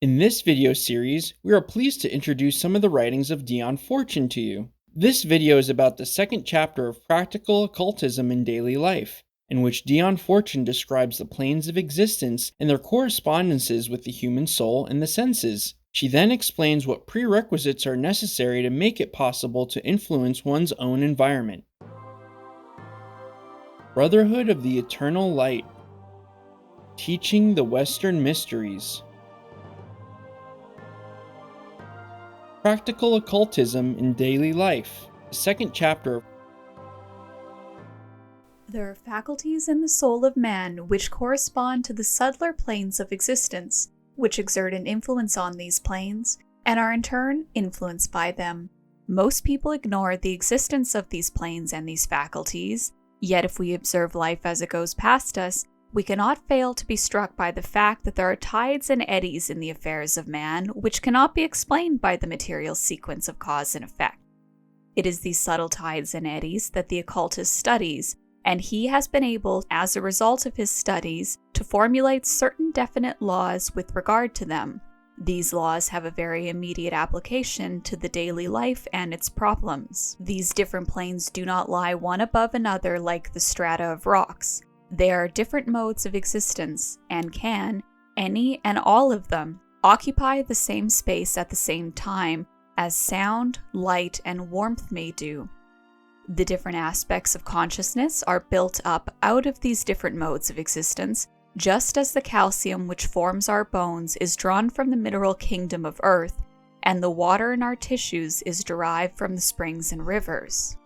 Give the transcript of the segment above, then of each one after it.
In this video series, we are pleased to introduce some of the writings of Dion Fortune to you. This video is about the second chapter of Practical Occultism in Daily Life, in which Dion Fortune describes the planes of existence and their correspondences with the human soul and the senses. She then explains what prerequisites are necessary to make it possible to influence one's own environment. Brotherhood of the Eternal Light. Teaching the Western Mysteries. Practical Occultism in Daily Life, the second chapter. There are faculties in the soul of man which correspond to the subtler planes of existence, which exert an influence on these planes, and are in turn influenced by them. Most people ignore the existence of these planes and these faculties, yet if we observe life as it goes past us, we cannot fail to be struck by the fact that there are tides and eddies in the affairs of man which cannot be explained by the material sequence of cause and effect. It is these subtle tides and eddies that the occultist studies, and he has been able, as a result of his studies, to formulate certain definite laws with regard to them. These laws have a very immediate application to the daily life and its problems. These different planes do not lie one above another like the strata of rocks. They are different modes of existence, and can, any and all of them, occupy the same space at the same time as sound, light, and warmth may do. The different aspects of consciousness are built up out of these different modes of existence, just as the calcium which forms our bones is drawn from the mineral kingdom of earth, and the water in our tissues is derived from the springs and rivers.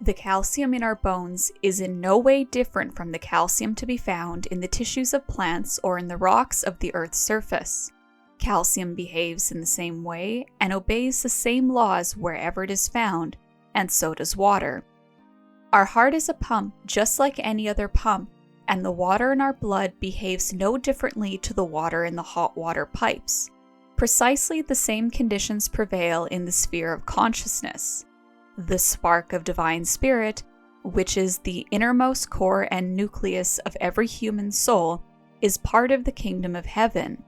The calcium in our bones is in no way different from the calcium to be found in the tissues of plants or in the rocks of the Earth's surface. Calcium behaves in the same way and obeys the same laws wherever it is found, and so does water. Our heart is a pump just like any other pump, and the water in our blood behaves no differently to the water in the hot water pipes. Precisely the same conditions prevail in the sphere of consciousness. The spark of divine spirit, which is the innermost core and nucleus of every human soul, is part of the kingdom of heaven.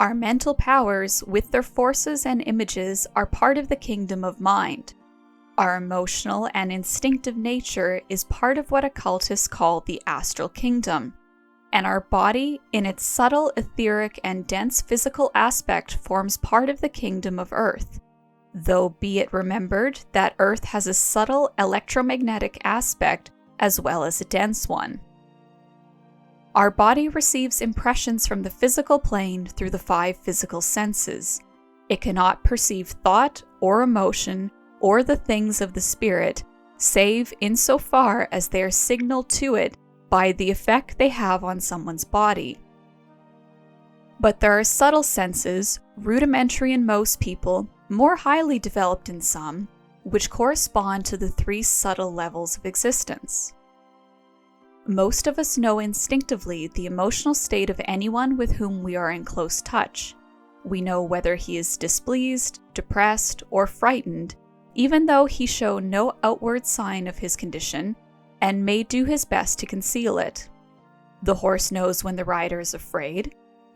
Our mental powers, with their forces and images, are part of the kingdom of mind. Our emotional and instinctive nature is part of what occultists call the astral kingdom, and our body, in its subtle, etheric, and dense physical aspect, forms part of the kingdom of earth. Though be it remembered that Earth has a subtle electromagnetic aspect as well as a dense one. Our body receives impressions from the physical plane through the 5 physical senses. It cannot perceive thought or emotion or the things of the spirit, save insofar as they are signaled to it by the effect they have on someone's body. But there are subtle senses, rudimentary in most people, more highly developed in some, which correspond to the 3 subtle levels of existence. Most of us know instinctively the emotional state of anyone with whom we are in close touch. We know whether he is displeased, depressed, or frightened, even though he show no outward sign of his condition, and may do his best to conceal it. The horse knows when the rider is afraid.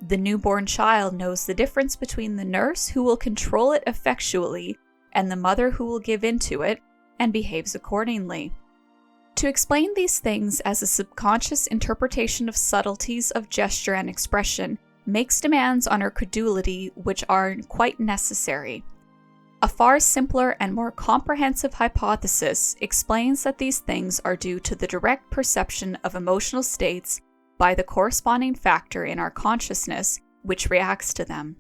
The newborn child knows the difference between the nurse who will control it effectually and the mother who will give in to it and behaves accordingly. To explain these things as a subconscious interpretation of subtleties of gesture and expression makes demands on our credulity which are quite necessary. A far simpler and more comprehensive hypothesis explains that these things are due to the direct perception of emotional states by the corresponding factor in our consciousness which reacts to them.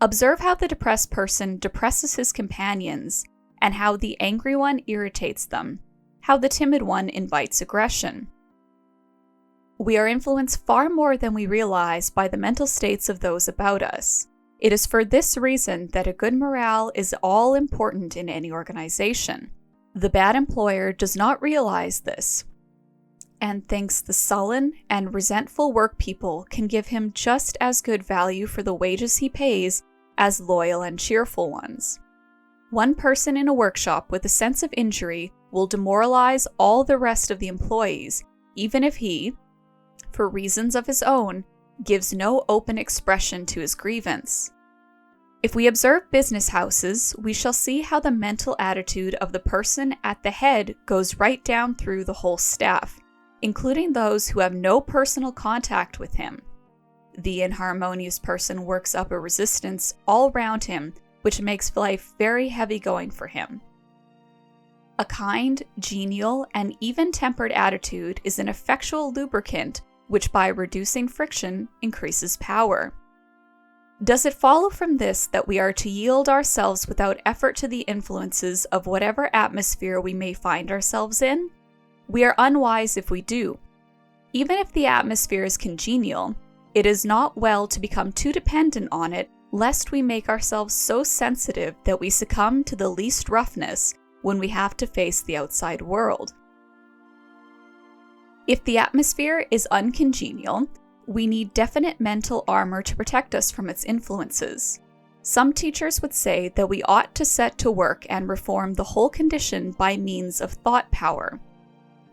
Observe how the depressed person depresses his companions, and how the angry one irritates them, how the timid one invites aggression. We are influenced far more than we realize by the mental states of those about us. It is for this reason that a good morale is all important in any organization. The bad employer does not realize this, and thinks the sullen and resentful work people can give him just as good value for the wages he pays as loyal and cheerful ones. One person in a workshop with a sense of injury will demoralize all the rest of the employees, even if he, for reasons of his own, gives no open expression to his grievance. If we observe business houses, we shall see how the mental attitude of the person at the head goes right down through the whole staff, including those who have no personal contact with him. The inharmonious person works up a resistance all round him, which makes life very heavy going for him. A kind, genial, and even-tempered attitude is an effectual lubricant which by reducing friction increases power. Does it follow from this that we are to yield ourselves without effort to the influences of whatever atmosphere we may find ourselves in? We are unwise if we do. Even if the atmosphere is congenial, it is not well to become too dependent on it, lest we make ourselves so sensitive that we succumb to the least roughness when we have to face the outside world. If the atmosphere is uncongenial, we need definite mental armor to protect us from its influences. Some teachers would say that we ought to set to work and reform the whole condition by means of thought power.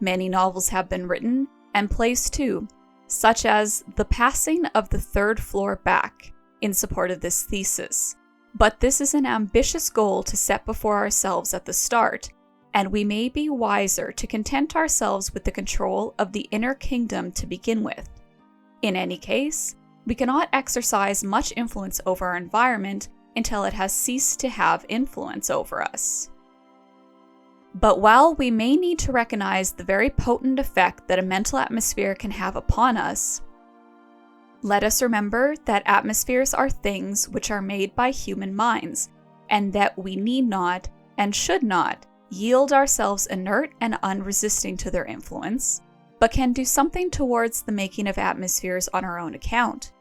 Many novels have been written, and plays too, such as The Passing of the Third Floor Back, in support of this thesis. But this is an ambitious goal to set before ourselves at the start, and we may be wiser to content ourselves with the control of the inner kingdom to begin with. In any case, we cannot exercise much influence over our environment until it has ceased to have influence over us. But while we may need to recognize the very potent effect that a mental atmosphere can have upon us, let us remember that atmospheres are things which are made by human minds, and that we need not, and should not, yield ourselves inert and unresisting to their influence, but can do something towards the making of atmospheres on our own account.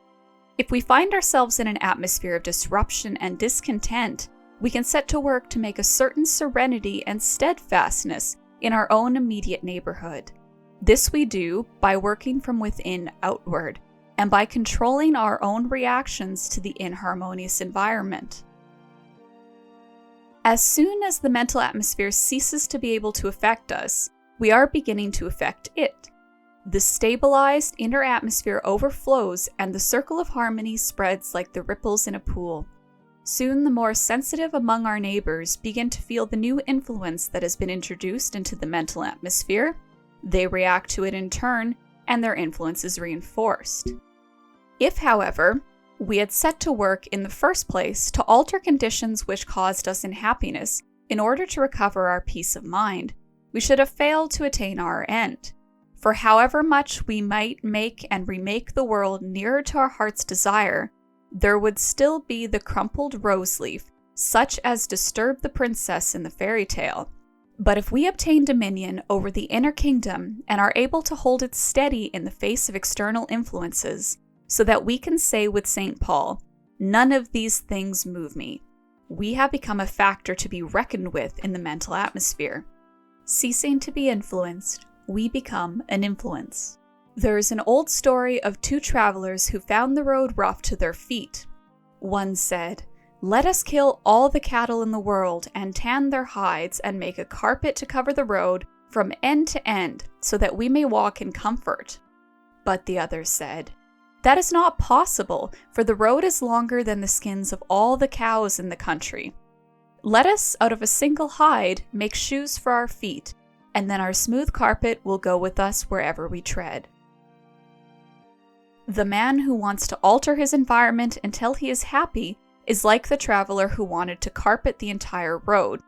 If we find ourselves in an atmosphere of disruption and discontent, we can set to work to make a certain serenity and steadfastness in our own immediate neighborhood. This we do by working from within outward, and by controlling our own reactions to the inharmonious environment. As soon as the mental atmosphere ceases to be able to affect us, we are beginning to affect it. The stabilized inner atmosphere overflows and the circle of harmony spreads like the ripples in a pool. Soon the more sensitive among our neighbors begin to feel the new influence that has been introduced into the mental atmosphere. They react to it in turn, and their influence is reinforced. If, however, we had set to work in the first place to alter conditions which caused us unhappiness in order to recover our peace of mind, we should have failed to attain our end. For however much we might make and remake the world nearer to our heart's desire, there would still be the crumpled rose leaf, such as disturbed the princess in the fairy tale. But if we obtain dominion over the inner kingdom and are able to hold it steady in the face of external influences, so that we can say with St. Paul, "None of these things move me," we have become a factor to be reckoned with in the mental atmosphere. Ceasing to be influenced, we become an influence. There is an old story of two travelers who found the road rough to their feet. One said, "Let us kill all the cattle in the world and tan their hides and make a carpet to cover the road from end to end so that we may walk in comfort." But the other said, "That is not possible, for the road is longer than the skins of all the cows in the country. Let us, out of a single hide, make shoes for our feet, and then our smooth carpet will go with us wherever we tread." The man who wants to alter his environment until he is happy is like the traveler who wanted to carpet the entire road.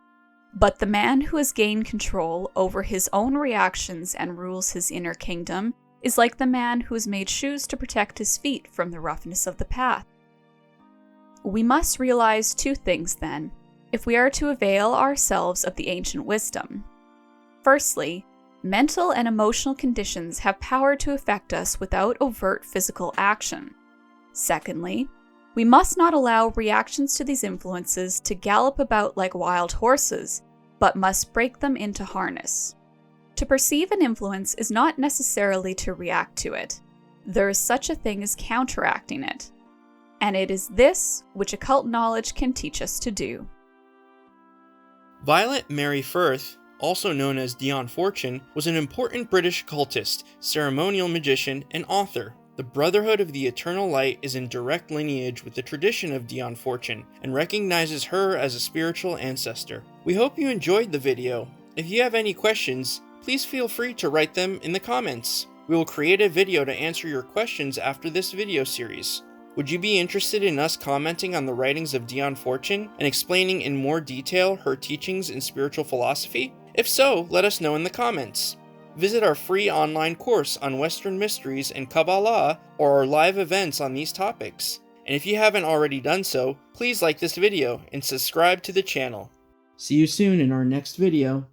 But the man who has gained control over his own reactions and rules his inner kingdom is like the man who has made shoes to protect his feet from the roughness of the path. We must realize two things then, if we are to avail ourselves of the ancient wisdom. Firstly, mental and emotional conditions have power to affect us without overt physical action. Secondly, we must not allow reactions to these influences to gallop about like wild horses, but must break them into harness. To perceive an influence is not necessarily to react to it. There is such a thing as counteracting it. And it is this which occult knowledge can teach us to do. Violet Mary Firth, also known as Dion Fortune, was an important British occultist, ceremonial magician, and author. The Brotherhood of the Eternal Light is in direct lineage with the tradition of Dion Fortune and recognizes her as a spiritual ancestor. We hope you enjoyed the video. If you have any questions, please feel free to write them in the comments. We will create a video to answer your questions after this video series. Would you be interested in us commenting on the writings of Dion Fortune and explaining in more detail her teachings in spiritual philosophy? If so, let us know in the comments. Visit our free online course on Western mysteries and Kabbalah or our live events on these topics. And if you haven't already done so, please like this video and subscribe to the channel. See you soon in our next video.